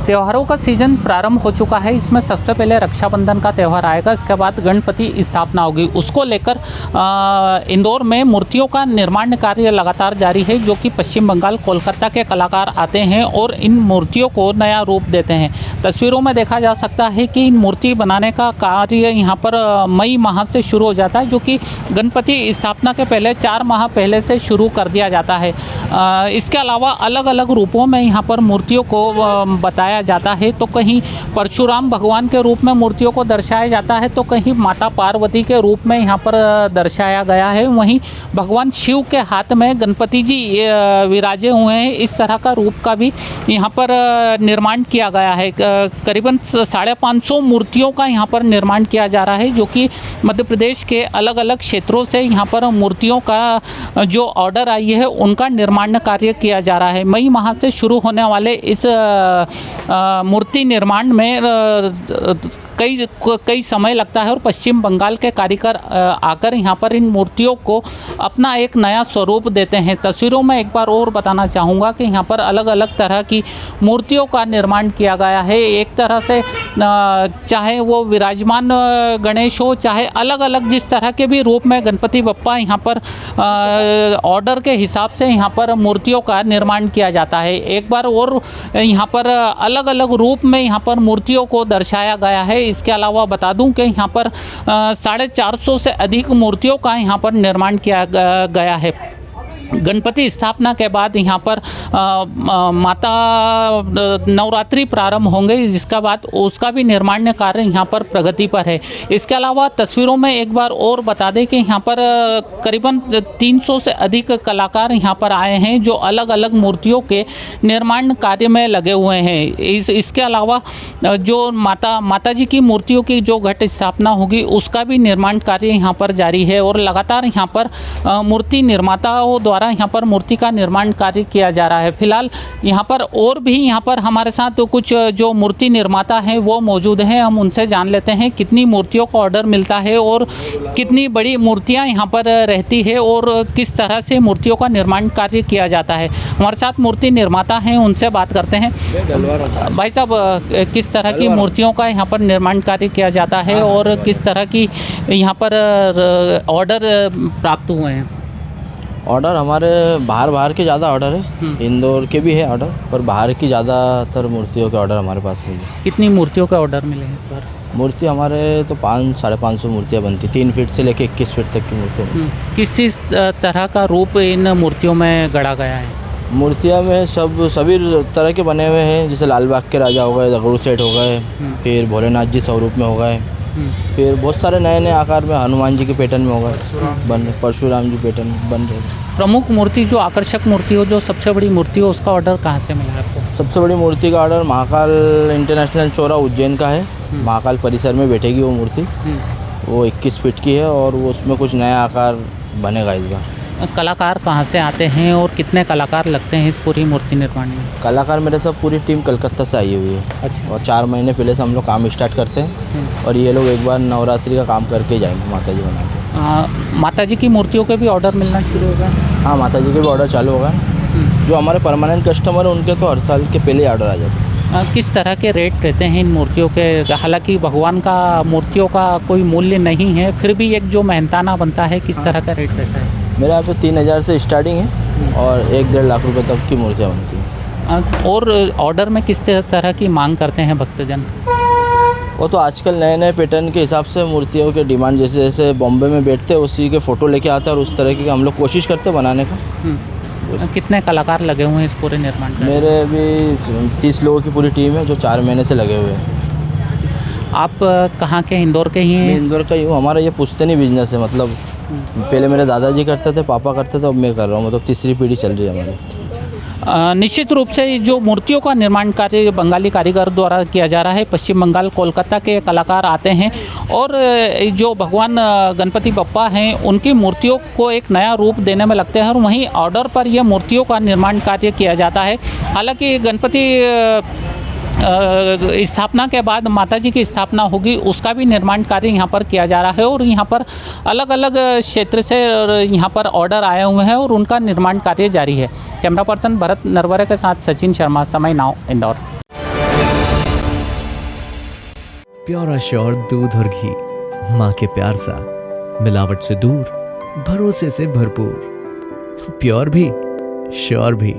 त्योहारों का सीज़न प्रारंभ हो चुका है। इसमें सबसे पहले रक्षाबंधन का त्यौहार आएगा, इसके बाद गणपति स्थापना होगी। उसको लेकर इंदौर में मूर्तियों का निर्माण कार्य लगातार जारी है, जो कि पश्चिम बंगाल कोलकाता के कलाकार आते हैं और इन मूर्तियों को नया रूप देते हैं। तस्वीरों में देखा जा सकता है कि इन मूर्ति बनाने का कार्य यहाँ पर मई माह से शुरू हो जाता है, जो कि गणपति स्थापना के पहले 4 माह पहले से शुरू कर दिया जाता है। इसके अलावा अलग अलग रूपों में यहाँ पर मूर्तियों को बताया जाता है। तो कहीं परशुराम भगवान के रूप में मूर्तियों को दर्शाया जाता है, तो कहीं माता पार्वती के रूप में यहाँ पर दर्शाया गया है। वहीं भगवान शिव के हाथ में गणपति जी विराजे हुए हैं। इस तरह का रूप का भी यहाँ पर निर्माण किया गया है। करीबन 550 मूर्तियों का यहाँ पर निर्माण किया जा रहा है, जो कि मध्य प्रदेश के अलग अलग क्षेत्रों से यहाँ पर मूर्तियों का जो ऑर्डर आई है उनका निर्माण कार्य किया जा रहा है। मई माह से शुरू होने वाले इस मूर्ति निर्माण में कई समय लगता है और पश्चिम बंगाल के कारीगर आकर यहाँ पर इन मूर्तियों को अपना एक नया स्वरूप देते हैं। तस्वीरों में एक बार और बताना चाहूँगा कि यहाँ पर अलग अलग तरह की मूर्तियों का निर्माण किया गया है। एक तरह से चाहे वो विराजमान गणेश हो, चाहे अलग अलग जिस तरह के भी रूप में गणपति बप्पा यहाँ पर ऑर्डर के हिसाब से यहाँ पर मूर्तियों का निर्माण किया जाता है। एक बार और यहाँ पर अलग अलग रूप में यहाँ पर मूर्तियों को दर्शाया गया है। इसके अलावा बता दूं कि यहाँ पर 450 से अधिक मूर्तियों का यहाँ पर निर्माण किया गया है। गणपति स्थापना के बाद यहाँ पर माता नवरात्रि प्रारंभ होंगे, जिसका बाद उसका भी निर्माण कार्य यहाँ पर प्रगति पर है। इसके अलावा तस्वीरों में एक बार और बता दें कि यहाँ पर करीबन 300 से अधिक कलाकार यहाँ पर आए हैं, जो अलग अलग मूर्तियों के निर्माण कार्य में लगे हुए हैं। इसके अलावा जो माता जी की मूर्तियों की जो घट स्थापना होगी उसका भी निर्माण कार्य यहाँ पर जारी है और लगातार यहाँ पर मूर्ति निर्माताओं द्वारा यहाँ पर मूर्ति का निर्माण कार्य किया जा रहा है। फिलहाल यहाँ पर और भी यहाँ पर हमारे साथ तो कुछ जो मूर्ति निर्माता हैं वो मौजूद हैं। हम उनसे जान लेते हैं कितनी मूर्तियों का ऑर्डर मिलता है और कितनी बड़ी मूर्तियाँ यहाँ पर रहती है और किस तरह से मूर्तियों का निर्माण कार्य किया जाता है। हमारे साथ मूर्ति निर्माता हैं, उनसे बात करते हैं। भाई साहब, किस तरह की मूर्तियों का यहाँ पर निर्माण कार्य किया जाता है और किस तरह की यहाँ पर ऑर्डर प्राप्त हुए हैं? ऑर्डर हमारे बाहर के ज़्यादा ऑर्डर है, इंदौर के भी है ऑर्डर, पर बाहर की ज़्यादातर मूर्तियों के ऑर्डर हमारे पास मिले। कितनी मूर्तियों के ऑर्डर मिले हैं इस बार? मूर्ति हमारे तो 500-550 मूर्तियाँ बनती, 3 फीट से लेकर 21 फीट तक की मूर्तियाँ। किस तरह का रूप इन मूर्तियों में गढ़ा गया है? मूर्तियाँ में सभी तरह के बने हुए हैं, जैसे लाल बाग के राजा हो गए, दगड़ू सेठ हो गए, फिर भोलेनाथ जी स्वरूप में हो गए, फिर बहुत सारे नए आकार में हनुमान जी के पैटर्न में हो गए, परशुराम जी पैटर्न बन रहे। प्रमुख मूर्ति जो आकर्षक मूर्ति हो, जो सबसे बड़ी मूर्ति हो, उसका ऑर्डर कहाँ से मिला आपको? सबसे बड़ी मूर्ति का ऑर्डर महाकाल इंटरनेशनल चौरा उज्जैन का है। महाकाल परिसर में बैठेगी वो मूर्ति, वो 21 फीट की है और वो उसमें कुछ नया आकार बनेगा इस बार। कलाकार कहाँ से आते हैं और कितने कलाकार लगते हैं इस पूरी मूर्ति निर्माण में? कलाकार मेरे साथ पूरी टीम कलकत्ता से आई हुई है। अच्छा। और 4 महीने पहले से हम लोग काम स्टार्ट करते हैं और ये लोग एक बार नवरात्रि का काम करके जाएंगे माता जी बना के। माता जी की मूर्तियों के भी ऑर्डर मिलना शुरू होगा? हाँ, माता जी के भी ऑर्डर चालू होगा। जो हमारे परमानेंट कस्टमर है उनके तो हर साल के पहले ऑर्डर आ जाते हैं। किस तरह के रेट रहते हैं इन मूर्तियों के? हालांकि भगवान का मूर्तियों का कोई मूल्य नहीं है, फिर भी एक जो मेहनताना बनता है, किस तरह का रेट रहता है? मेरे यहाँ पे 3000 से स्टार्टिंग है और 1-1.5 लाख रुपए तक की मूर्तियाँ बनती हैं। और ऑर्डर में किस तरह की मांग करते हैं भक्तजन? वो तो आजकल नए पैटर्न के हिसाब से मूर्तियों के डिमांड, जैसे जैसे बॉम्बे में बैठते हैं उसी के फ़ोटो लेके आते हैं और उस तरह की हम लोग कोशिश करते हैं बनाने का। कितने कलाकार लगे हुए हैं इस पूरे निर्माण में? मेरे अभी 30 लोगों की पूरी टीम है जो 4 महीने से लगे हुए हैं। आप कहाँ के? इंदौर के ही हैं? मैं इंदौर का ही हूँ। हमारा ये पुश्तैनी बिजनेस है, मतलब पहले मेरे दादाजी करते थे, पापा करते थे, अब मैं कर रहा हूँ, मतलब तीसरी पीढ़ी चल रही है हमारी। निश्चित रूप से जो मूर्तियों का निर्माण कार्य बंगाली कारीगर द्वारा किया जा रहा है, पश्चिम बंगाल कोलकाता के कलाकार आते हैं और जो भगवान गणपति बप्पा हैं उनकी मूर्तियों को एक नया रूप देने में लगते हैं और वहीं ऑर्डर पर यह मूर्तियों का निर्माण कार्य किया जाता है। हालांकि गणपति स्थापना के बाद माता जी की स्थापना होगी, उसका भी निर्माण कार्य यहाँ पर किया जा रहा है और यहाँ पर अलग अलग क्षेत्र से यहाँ पर ऑर्डर आए हुए हैं और उनका निर्माण कार्य जारी है। कैमरा पर्सन भरत नरवरे के साथ सचिन शर्मा, समय नाउ, इंदौर। प्योर श्योर दूध और घी, माँ के प्यार सा, मिलावट से दूर, भरोसे से भरपूर, प्योर भी श्योर भी।